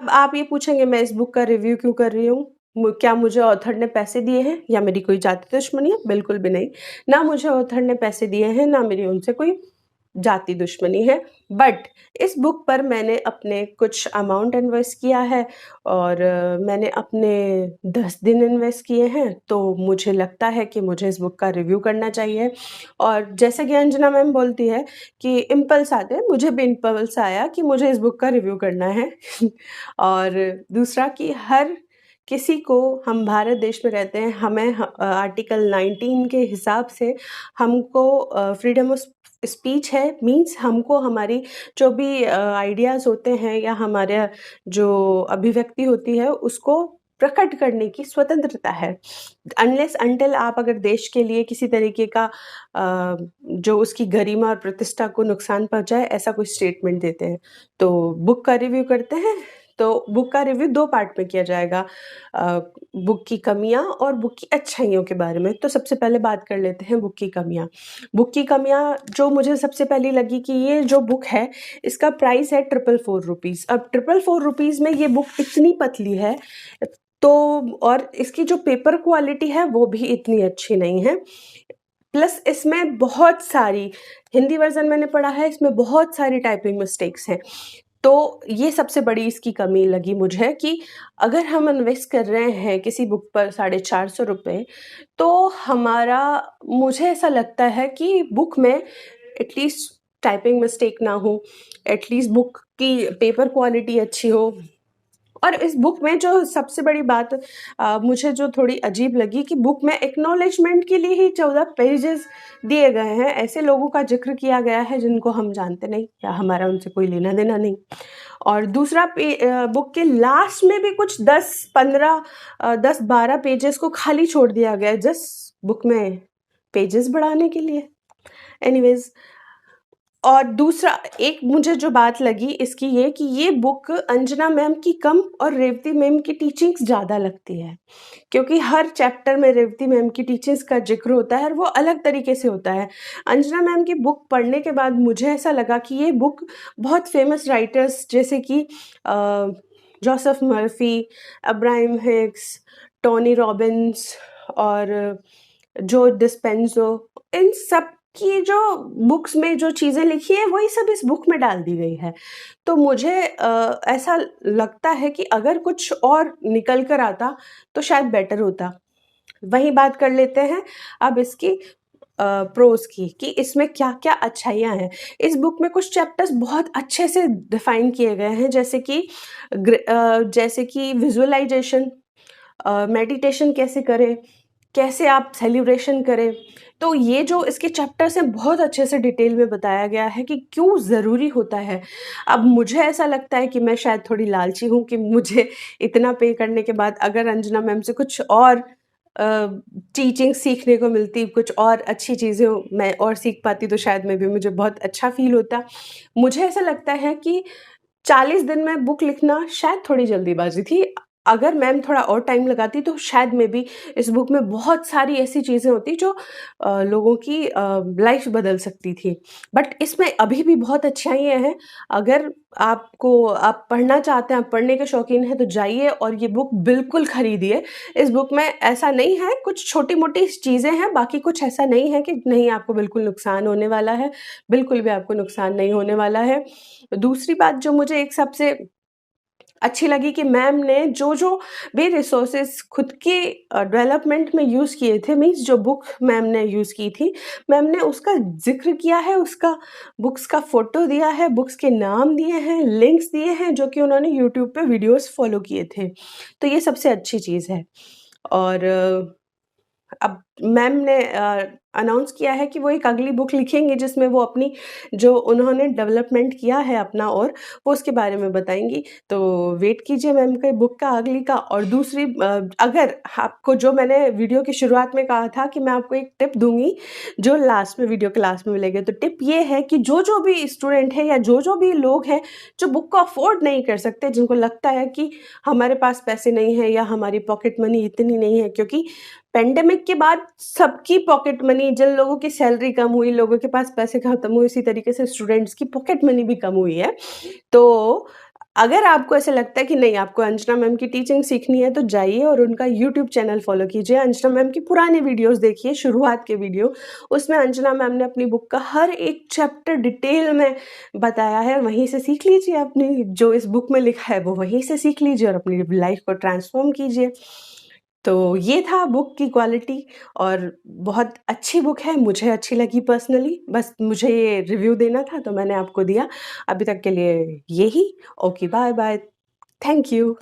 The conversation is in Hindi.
अब आप ये पूछेंगे मैं इस बुक का रिव्यू क्यों कर रही हूँ? क्या मुझे ऑथर ने पैसे दिए हैं या मेरी कोई जाति दुश्मनी है? बिल्कुल भी नहीं। ना मुझे ऑथर ने पैसे दिए हैं, ना मेरी उनसे कोई जाति दुश्मनी है। बट इस बुक पर मैंने अपने कुछ अमाउंट इन्वेस्ट किया है और मैंने अपने 10 दिन इन्वेस्ट किए हैं, तो मुझे लगता है कि मुझे इस बुक का रिव्यू करना चाहिए। और जैसे कि अंजना मैम बोलती है कि इम्पल्स आते हैं, मुझे भी इम्पल्स आया कि मुझे इस बुक का रिव्यू करना है। और दूसरा कि हर किसी को, हम भारत देश में रहते हैं, हमें आर्टिकल 19 के हिसाब से हमको फ्रीडम ऑफ स्पीच है, मीन्स हमको हमारी जो भी आइडियाज़ होते हैं या हमारे जो अभिव्यक्ति होती है उसको प्रकट करने की स्वतंत्रता है। अनलेस अंटिल आप अगर देश के लिए किसी तरीके का जो उसकी गरिमा और प्रतिष्ठा को नुकसान पहुँचाए ऐसा कोई स्टेटमेंट देते हैं। तो बुक का रिव्यू करते हैं, तो बुक का रिव्यू 2 पार्ट में किया जाएगा। बुक की कमियाँ और बुक की अच्छाइयों के बारे में। तो सबसे पहले बात कर लेते हैं बुक की कमियाँ। बुक की कमियाँ जो मुझे सबसे पहली लगी कि ये जो बुक है, इसका प्राइस है ₹444। अब ₹444 में ये बुक इतनी पतली है, तो और इसकी जो पेपर क्वालिटी है वो भी इतनी अच्छी नहीं है। प्लस इसमें बहुत सारी, हिंदी वर्ज़न मैंने पढ़ा है, इसमें बहुत सारी टाइपिंग मिस्टेक्स हैं। तो ये सबसे बड़ी इसकी कमी लगी मुझे कि अगर हम इन्वेस्ट कर रहे हैं किसी बुक पर ₹450, तो हमारा, मुझे ऐसा लगता है कि बुक में एटलीस्ट टाइपिंग मिस्टेक ना हो, एटलीस्ट बुक की पेपर क्वालिटी अच्छी हो। और इस बुक में जो सबसे बड़ी बात मुझे जो थोड़ी अजीब लगी कि बुक में एक्नॉलेजमेंट के लिए ही 14 पेजेस दिए गए हैं। ऐसे लोगों का ज़िक्र किया गया है जिनको हम जानते नहीं या हमारा उनसे कोई लेना-देना नहीं। और दूसरा बुक के लास्ट में भी कुछ 10-12 पेजेस को खाली छोड़ दिया गया है जस्ट बुक में पेजेस बढ़ाने के लिए। एनीवेज़, और दूसरा एक मुझे जो बात लगी इसकी ये कि ये बुक अंजना मैम की कम और रेवती मैम की टीचिंग्स ज़्यादा लगती है, क्योंकि हर चैप्टर में रेवती मैम की टीचिंग्स का ज़िक्र होता है और वो अलग तरीके से होता है। अंजना मैम की बुक पढ़ने के बाद मुझे ऐसा लगा कि ये बुक बहुत फ़ेमस राइटर्स जैसे कि Joseph Murphy, Abraham Hicks, Tony Robbins और जो डिस्पेंज़ो, इन सब की जो बुक्स में जो चीज़ें लिखी हैं वही सब इस बुक में डाल दी गई है। तो मुझे ऐसा लगता है कि अगर कुछ और निकल कर आता तो शायद बेटर होता। वहीं बात कर लेते हैं अब इसकी प्रोज़ की कि इसमें क्या-क्या अच्छाइयाँ हैं। इस बुक में कुछ चैप्टर्स बहुत अच्छे से डिफ़ाइन किए गए हैं, जैसे कि विज़ुअलाइज़ेशन, मेडिटेशन कैसे करें, कैसे आप सेलिब्रेशन करें। तो ये जो इसके चैप्टर्स हैं बहुत अच्छे से डिटेल में बताया गया है कि क्यों ज़रूरी होता है। अब मुझे ऐसा लगता है कि मैं शायद थोड़ी लालची हूँ कि मुझे इतना पे करने के बाद अगर अंजना मैम से कुछ और अ, टीचिंग सीखने को मिलती, कुछ और अच्छी चीज़ें मैं और सीख पाती तो शायद में भी मुझे बहुत अच्छा फ़ील होता। मुझे ऐसा लगता है कि 40 दिन में बुक लिखना शायद थोड़ी जल्दीबाज़ी थी। अगर मैम थोड़ा और टाइम लगाती तो शायद मे बी इस बुक में बहुत सारी ऐसी चीज़ें होती जो लोगों की लाइफ़ बदल सकती थी। बट इसमें अभी भी बहुत अच्छाइयाँ हैं। अगर आप पढ़ना चाहते हैं, आप पढ़ने के शौकीन हैं तो जाइए और ये बुक बिल्कुल खरीदिए। इस बुक में ऐसा नहीं है, कुछ छोटी-मोटी चीज़ें हैं, बाकी कुछ ऐसा नहीं है कि नहीं आपको बिल्कुल नुकसान होने वाला है। बिल्कुल भी आपको नुकसान नहीं होने वाला है। दूसरी बात जो मुझे एक सबसे अच्छी लगी कि मैम ने जो-जो भी रिसोर्सेज़ खुद के डेवलपमेंट में यूज़ किए थे, मीन्स जो बुक मैम ने यूज़ की थी, मैम ने उसका ज़िक्र किया है, उसका बुक्स का फ़ोटो दिया है, बुक्स के नाम दिए हैं, लिंक्स दिए हैं, जो कि उन्होंने यूट्यूब पे वीडियोज़ फ़ॉलो किए थे। तो ये सबसे अच्छी चीज़ है। और अब मैम ने अनाउंस किया है कि वो एक अगली बुक लिखेंगी जिसमें वो अपनी जो उन्होंने डेवलपमेंट किया है अपना और वो उसके बारे में बताएँगी। तो वेट कीजिए मैम के बुक का अगली का। और दूसरी अगर आपको, जो मैंने वीडियो की शुरुआत में कहा था कि मैं आपको एक टिप दूँगी, जो लास्ट में वीडियो के लास्ट में मिलेगी। तो टिप ये है कि जो-जो भी स्टूडेंट है या जो-जो भी लोग हैं, जो बुक को अफ़ोर्ड नहीं कर सकते, जिनको लगता है कि हमारे पास पैसे नहीं है या हमारी पॉकेट मनी इतनी नहीं है, क्योंकि पैंडेमिक के बाद सबकी पॉकेट मनी, जिन लोगों की सैलरी कम हुई, लोगों के पास पैसे खत्म हुए, इसी तरीके से स्टूडेंट्स की पॉकेट मनी भी कम हुई है। तो अगर आपको ऐसा लगता है कि नहीं आपको अंजना मैम की टीचिंग सीखनी है तो जाइए और उनका यूट्यूब चैनल फ़ॉलो कीजिए। अंजना मैम की पुराने वीडियोज़ देखिए, शुरुआत के वीडियो। उसमें अंजना मैम ने अपनी बुक का हर एक चैप्टर डिटेल में बताया है, वहीं से सीख लीजिए अपनी जो इस बुक में लिखा है वो वहीं से सीख लीजिए और अपनी लाइफ़ को ट्रांसफ़ॉर्म कीजिए। तो ये था बुक की क्वालिटी और बहुत अच्छी बुक है, मुझे अच्छी लगी पर्सनली, बस मुझे ये रिव्यू देना था तो मैंने आपको दिया। अभी तक के लिए यही। Okay, bye-bye. Thank you.